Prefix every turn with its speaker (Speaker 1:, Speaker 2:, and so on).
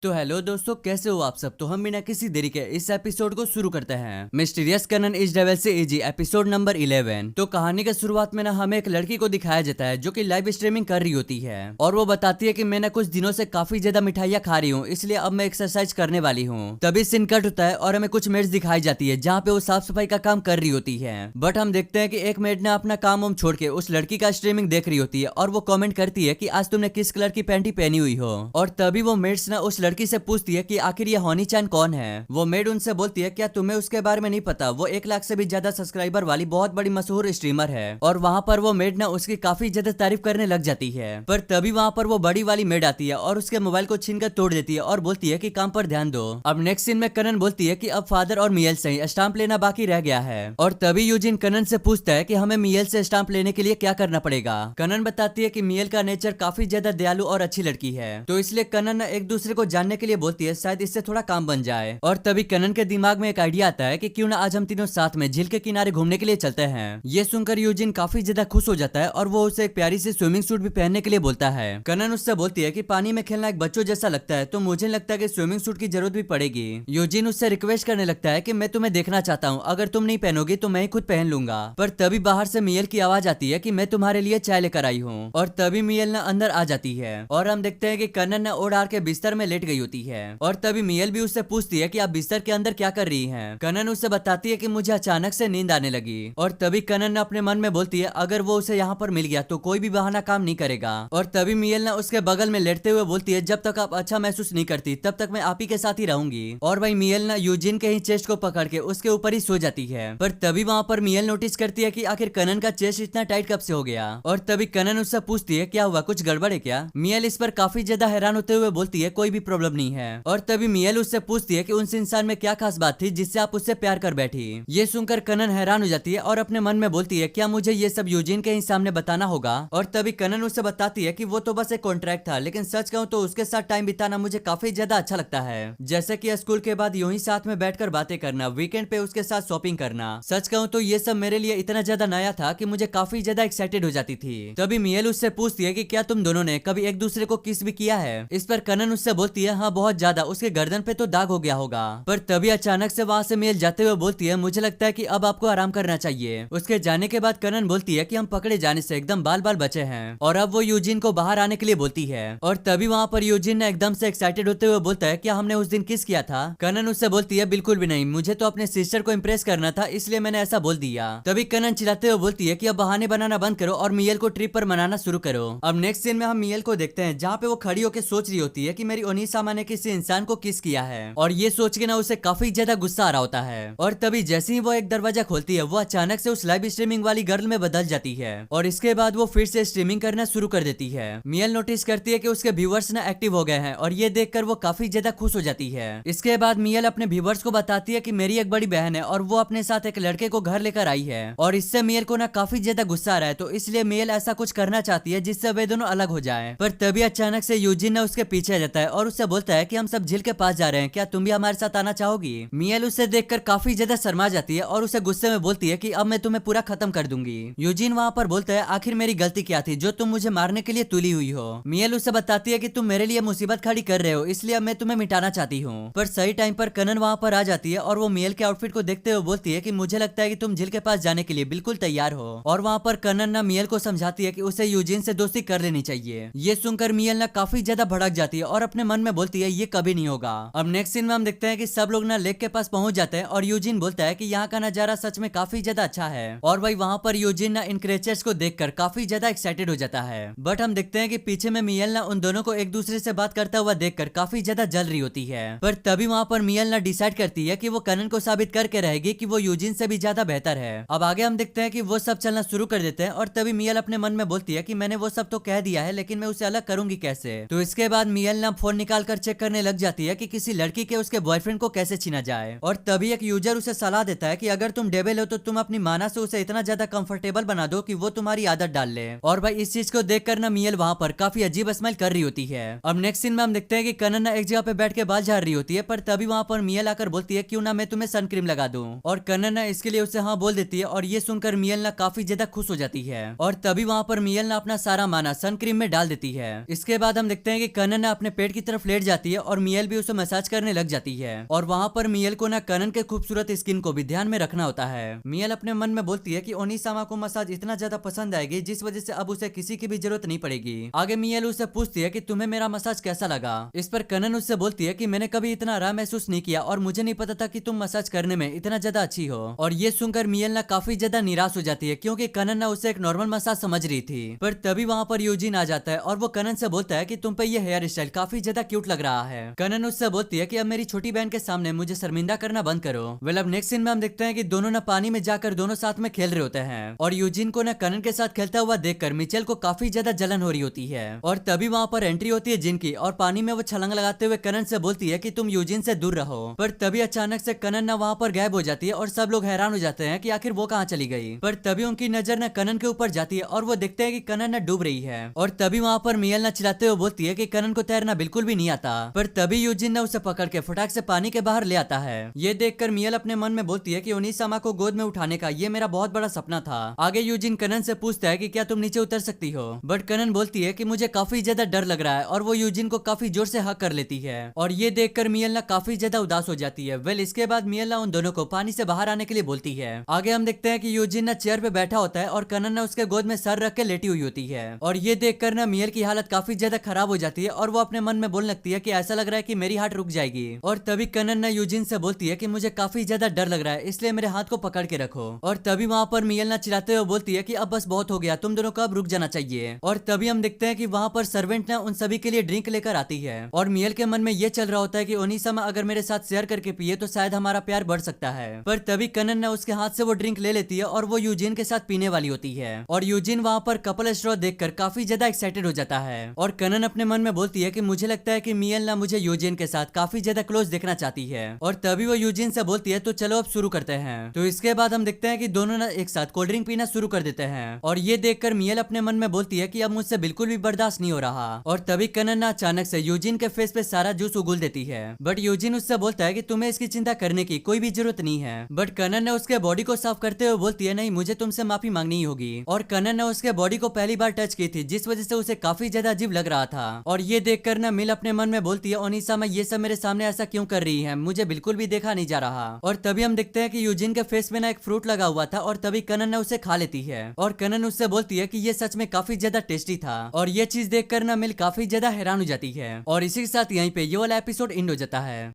Speaker 1: तो हेलो दोस्तों, कैसे हो आप सब। तो हम बिना किसी देरी के इस एपिसोड को शुरू करते हैं। मिस्टीरियस कनन इज डेविल से इजी एपिसोड नंबर 11। तो कहानी के शुरुआत में ना हमें एक लड़की को दिखाया जाता है जो कि लाइव स्ट्रीमिंग कर रही होती है और वो बताती है कि मैं ना कुछ दिनों से काफी ज्यादा मिठाइयाँ खा रही हूँ, इसलिए अब मैं एक्सरसाइज करने वाली हूँ। तभी सीन कट होता है और हमें कुछ मेड्स दिखाई जाती है जहाँ पे वो साफ सफाई का काम कर रही होती है। बट हम देखते हैं कि एक मेड ने अपना काम वाम छोड़ के उस लड़की का स्ट्रीमिंग देख रही होती है और वो कमेंट करती है कि आज तुमने किस कलर की पैंटी पहनी हुई हो। और तभी वो मेड्स ना उस लड़की से पूछती है कि आखिर ये होनी चान कौन है। वो मेड उनसे बोलती है क्या तुम्हें उसके बारे में नहीं पता, वो 1 लाख से भी ज्यादा सब्सक्राइबर वाली बहुत बड़ी मशहूर स्ट्रीमर है। और वहाँ पर वो मेड ना उसकी काफी ज्यादा तारीफ करने लग जाती है। पर तभी वहाँ पर वो बड़ी वाली मेड आती है और उसके मोबाइल को छीन कर तोड़ देती है और बोलती है कि काम पर ध्यान दो। अब नेक्स्ट सीन में कनन बोलती है कि अब फादर और मियल से ही स्टाम्प लेना बाकी रह गया है। और तभी यूजिन कनन से पूछता है कि हमें मियल से स्टाम्प लेने के लिए क्या करना पड़ेगा। कनन बताती है कि मियल का नेचर काफी ज्यादा दयालु और अच्छी लड़की है, तो इसलिए कनन एक दूसरे को जानने के लिए बोलती है, शायद इससे थोड़ा काम बन जाए। और तभी कनन के दिमाग में एक आइडिया आता है कि क्यों ना आज हम तीनों साथ में झील के किनारे घूमने के लिए चलते हैं। ये सुनकर यूजिन काफी ज्यादा खुश हो जाता है और वो उसे एक प्यारी सी स्विमिंग सूट भी पहनने के लिए बोलता है। कनन उससे बोलती है कि पानी में खेलना एक बच्चों जैसा लगता है, तो मुझे लगता है कि स्विमिंग सूट की जरूरत भी पड़ेगी। यूजिन उससे रिक्वेस्ट करने लगता है कि मैं तुम्हें देखना चाहता हूँ, अगर तुम नहीं पहनोगी तो मैं ही खुद पहन लूंगा। पर तभी बाहर से मियल की आवाज आती है कि मैं तुम्हारे लिए चाय लेकर आई हूँ। और तभी मियल ना अंदर आ जाती है और हम देखते हैं कि कनन ना ओढ़ के बिस्तर में लेट गई होती है। और तभी मियल भी उससे पूछती है कि आप बिस्तर के अंदर क्या कर रही हैं। कनन उससे बताती है कि मुझे अचानक से नींद आने लगी। और तभी कनन अपने मन में बोलती है अगर वो उसे यहाँ पर मिल गया तो कोई भी बहाना काम नहीं करेगा। और तभी मियल ना उसके बगल में लेटते हुए बोलती है जब तक आप अच्छा महसूस नहीं करती तब तक मैं आप ही के साथ ही रहूंगी। और वही मियल ना यूजिन के ही चेस्ट को पकड़ के उसके ऊपर ही सो जाती है। पर तभी वहाँ पर मियल नोटिस करती है कि आखिर कनन का चेस्ट इतना टाइट कब से हो गया। और तभी कनन उससे पूछती है क्या हुआ, कुछ गड़बड़ है क्या। मियल इस पर काफी ज्यादा हैरान होते हुए बोलती है कोई भी प्रॉब्लम नहीं है। और तभी मियल उससे पूछती है कि उस इंसान में क्या खास बात थी जिससे आप उससे प्यार कर बैठी। ये सुनकर कनन हैरान हो जाती है और अपने मन में बोलती है क्या मुझे ये सब यूजिन के ही सामने बताना होगा। और तभी कनन उससे बताती है कि वो तो बस एक कॉन्ट्रैक्ट था, लेकिन सच कहूँ तो उसके साथ टाइम बिताना मुझे काफी ज्यादा अच्छा लगता है। जैसे कि स्कूल के बाद यूं ही साथ में बैठकर बातें करना, वीकेंड पे उसके साथ शॉपिंग करना। सच कहूँ तो ये सब मेरे लिए इतना ज्यादा नया था कि मुझे काफी ज्यादा एक्साइटेड हो जाती थी। तभी मियल उससे पूछती है कि क्या तुम दोनों ने कभी एक दूसरे को किस भी किया है। इस पर कनन उससे बोलती है हाँ बहुत ज्यादा, उसके गर्दन पे तो दाग हो गया होगा। पर तभी अचानक से वहाँ से मियल जाते हुए बोलती है मुझे लगता है कि अब आपको आराम करना चाहिए। उसके जाने के बाद कनन बोलती है कि हम पकड़े जाने से एकदम बाल बाल बचे हैं। और अब वो यूजिन को बाहर आने के लिए बोलती है। और तभी वहाँ पर यूजिन ने एकदम से एक्साइटेड होते हुए बोलता है क्या हमने उस दिन किस किया था। कनन उससे बोलती है बिल्कुल भी नहीं, मुझे तो अपने सिस्टर को इम्प्रेस करना था इसलिए मैंने ऐसा बोल दिया। तभी कनन चिल्लाते हुए बोलती है कि अब बहाने बनाना बंद करो और मियल को ट्रिप पर मनाना शुरू करो। अब नेक्स्ट सीन में हम मियल को देखते हैं जहाँ पे वो खड़ी होकर सोच रही होती है कि मेरी ओनिसामा ने किसी इंसान को किस किया है। और ये सोच के ना उसे काफी ज्यादा गुस्सा आ रहा होता है। और तभी जैसे ही वो एक दरवाजा खोलती है वो अचानक से उस लाइव स्ट्रीमिंग वाली गर्ल में बदल जाती है। और इसके बाद वो फिर से स्ट्रीमिंग करना शुरू कर देती है। मियल नोटिस करती है कि उसके व्यूअर्स ना एक्टिव हो गए हैं और ये देखकर वो काफी ज्यादा खुश हो जाती है। इसके बाद मियल अपने व्यूअर्स को बताती है कि मेरी एक बड़ी बहन है और वो अपने साथ एक लड़के को घर लेकर आई है। और इससे मियल को ना काफी ज्यादा गुस्सा आ रहा है, तो इसलिए मियल ऐसा कुछ करना चाहती है जिससे वे दोनों अलग हो जाएं। पर तभी अचानक से यूजिन ना उसके पीछे आ जाता है और उससे बोलता है कि हम सब झील के पास जा रहे हैं, क्या तुम भी हमारे साथ आना चाहोगी। मियल उसे देखकर काफी ज्यादा शर्मा जाती है और उसे गुस्से में बोलती है कि अब मैं तुम्हें पूरा खत्म कर दूंगी। यूजिन वहाँ पर बोलता है आखिर मेरी गलती क्या थी जो तुम मुझे मारने के लिए तुली हुई हो। मियल उसे बताती है कि तुम मेरे लिए मुसीबत खड़ी कर रहे हो इसलिए अब मैं तुम्हें मिटाना चाहती हूँ। पर सही टाइम पर कनन वहाँ पर आ जाती है और वो मियल के आउटफिट को देखते हुए बोलती है कि मुझे लगता है कि तुम झील के पास जाने के लिए बिल्कुल तैयार हो। और वहाँ पर कनन ना मियल को समझाती है कि उसे यूजिन से दोस्ती कर लेनी चाहिए। ये सुनकर मियल ना काफी ज्यादा भड़क जाती है और अपने मन में बोलती है ये कभी नहीं होगा। अब नेक्स्ट सीन में हम देखते हैं कि सब लोग ना लेक के पास पहुंच जाते हैं और यूजिन बोलता है कि यहाँ का नजारा सच में काफी ज्यादा अच्छा है। और वही वहाँ पर यूजिन ना इन क्रिएचर्स को देखकर काफी ज्यादा एक्साइटेड हो जाता है। बट हम देखते हैं कि पीछे में मियल ना उन दोनों को एक दूसरे से बात करता हुआ देखकर काफी ज्यादा जल रही होती है। पर तभी वहाँ पर मियल ना डिसाइड करती है कि वो कनन को साबित करके रहेगी कि वो यूजिन से भी ज्यादा बेहतर है। अब आगे हम देखते हैं कि वो सब चलना शुरू कर देते हैं और तभी मियल अपने मन में बोलती है कि मैंने वो सब तो कह दिया है लेकिन मैं उसे अलग करूंगी कैसे। तो इसके बाद मियल ना फोन निकाल कर चेक करने लग जाती है कि किसी लड़की के उसके बॉयफ्रेंड को कैसे छीना जाए। और तभी एक यूजर उसे सलाह देता है कि अगर तुम डेविल हो तो तुम अपनी माना से उसे इतना ज्यादा कंफर्टेबल बना दो कि वो तुम्हारी आदत डाल ले। और भाई इस चीज को देखकर ना मियल वहाँ पर काफी अजीब स्माइल कर रही होती है। अब नेक्स्ट सीन में हम देखते हैं कि कनन ना एक जगह पे बैठ के बाल झाड़ रही होती है। पर तभी वहाँ पर मियल आकर बोलती है क्यों ना मैं तुम्हें सन क्रीम लगा दूं। और कनन ना इसके लिए उसे हाँ बोल देती है और ये सुनकर मियल ना काफी ज्यादा खुश हो जाती है। और तभी वहाँ पर मियल ना अपना सारा माना सन क्रीम में डाल देती है। इसके बाद हम देखते हैं कि कनन अपने पेट की तरफ लेट जाती है और मियल भी उसे मसाज करने लग जाती है। और वहाँ पर मियल को ना कनन के खूबसूरत स्किन को भी ध्यान में रखना होता है। मियल अपने मन में बोलती है कि ओनिसामा को मसाज इतना ज्यादा पसंद आएगी जिस वजह से अब उसे किसी की भी जरूरत नहीं पड़ेगी। आगे मियल उससे पूछती है कि तुम्हें मेरा मसाज कैसा लगा। इस पर कनन उससे बोलती है कि मैंने कभी इतना आराम महसूस नहीं किया और मुझे नहीं पता था कि तुम मसाज करने में इतना ज्यादा अच्छी हो। और ये सुनकर मियल ना काफी ज्यादा निराश हो जाती है क्योंकि कनन ना उसे एक नॉर्मल मसाज समझ रही थी। पर तभी वहाँ पर यूजिन आ जाता है और वो कनन से बोलता है कि तुम पे ये हेयर स्टाइल काफी ज्यादा क्यूट लग रहा है। कनन उससे बोलती है कि अब मेरी छोटी बहन के सामने मुझे शर्मिंदा करना बंद करो। वेल अब नेक्स्ट सीन में हम देखते हैं कि दोनों ना पानी में जाकर दोनों साथ में खेल रहे होते हैं और यूजिन को ना कनन के साथ खेलता हुआ देखकर मिचेल को काफी ज्यादा जलन हो रही होती है। और तभी वहाँ पर एंट्री होती है जिन की और पानी में वो छलांग लगाते हुए कनन से बोलती है कि तुम यूजिन से दूर रहो। पर तभी अचानक से कनन ना वहाँ पर गायब हो जाती है और सब लोग हैरान हो जाते हैं कि आखिर वो कहाँ चली गई। पर तभी उनकी नजर ना कनन के ऊपर जाती है और वो देखते हैं कि कनन ना डूब रही है। और तभी वहाँ पर मियल ना चिल्लाते हुए बोलती है कि कनन को तैरना बिल्कुल भी नहीं आता। पर तभी यूजिन ना उसे पकड़ के फटाक से पानी के बाहर ले आता है। ये देखकर मियल अपने मन में बोलती है कि ओनिसामा को गोद में उठाने का ये मेरा बहुत बड़ा सपना था। आगे यूजिन कनन से पूछता है कि क्या तुम नीचे उतर सकती हो। बट कनन बोलती है कि मुझे काफी ज्यादा डर लग रहा है और वो यूजिन को काफी जोर से हक कर लेती है। और ये देखकर मियल ना काफी ज्यादा उदास हो जाती है। वेल इसके बाद मियल ना उन दोनों को पानी से बाहर आने के लिए बोलती है। आगे हम देखते हैं कि यूजिन ना चेयर पे बैठा होता है और कनन ना उसके गोद में सर रख के लेटी हुई होती है। और ये देखकर ना मियल की हालत काफी ज्यादा खराब हो जाती है और वो अपने मन में बोलने लगती है कि ऐसा लग रहा है कि मेरी हार्ट रुक जाएगी। और तभी कनन ना यूजिन से बोलती है कि मुझे काफी ज्यादा डर लग रहा है इसलिए मेरे हाथ को पकड़ के रखो। और तभी वहाँ पर मियल ना चिल्लाते हुए बोलती है कि अब बस बहुत हो गया, तुम दोनों को अब रुक जाना चाहिए। और तभी हम देखते हैं कि वहाँ पर सर्वेंट ना उन सभी के लिए ड्रिंक लेकर आती है और मियल के मन में ये चल रहा होता है कि ओनिसामा अगर मेरे साथ शेयर करके पिए तो शायद हमारा प्यार बढ़ सकता है। पर तभी कनन ना उसके हाथ से वो ड्रिंक ले लेती है और वो यूजिन के साथ पीने वाली होती है। और यूजिन वहाँ पर कपल स्ट्रॉ देखकर काफी ज्यादा एक्साइटेड हो जाता है। और कनन अपने मन में बोलती है कि मुझे लगता है कि मियल ना मुझे यूजिन के साथ काफी ज्यादा क्लोज देखना चाहती है। और तभी वो यूजिन से बोलती है तो चलो अब शुरू करते हैं। तो इसके बाद हम देखते हैं कि दोनों ना एक साथ कोल्ड ड्रिंक पीना शुरू कर देते हैं। और ये देखकर मियल अपने मन में बोलती है कि अब मुझसे बिल्कुल भी बर्दाश्त नहीं हो रहा। और तभी कनन ना अचानक से यूजिन के फेस पे सारा जूस उगल देती है। बट यूजिन उससे बोलता है कि तुम्हें इसकी चिंता करने की कोई भी जरूरत नहीं है। बट कनन ने उसके बॉडी को साफ करते हुए बोलती है नहीं, मुझे तुमसे माफी मांगनी ही होगी। और कनन ने उसके बॉडी को पहली बार टच की थी जिस वजह से उसे काफी ज्यादा अजीब लग रहा था। और ये देखकर ना मिल अपने मन में बोलती है ओनिसामा ये सब मेरे सामने ऐसा क्यों कर रही है, मुझे बिल्कुल भी देखा नहीं जा रहा। और तभी हम देखते हैं कि यूजिन के फेस में ना एक फ्रूट लगा हुआ था और तभी कनन ने उसे खा लेती है। और कनन उससे बोलती है कि ये सच में काफी ज्यादा टेस्टी था। और ये चीज देखकर ना मिल काफी ज्यादा हैरान हो जाती है। और इसी के साथ यहीं पे ये वाला एपिसोड एंड हो जाता है।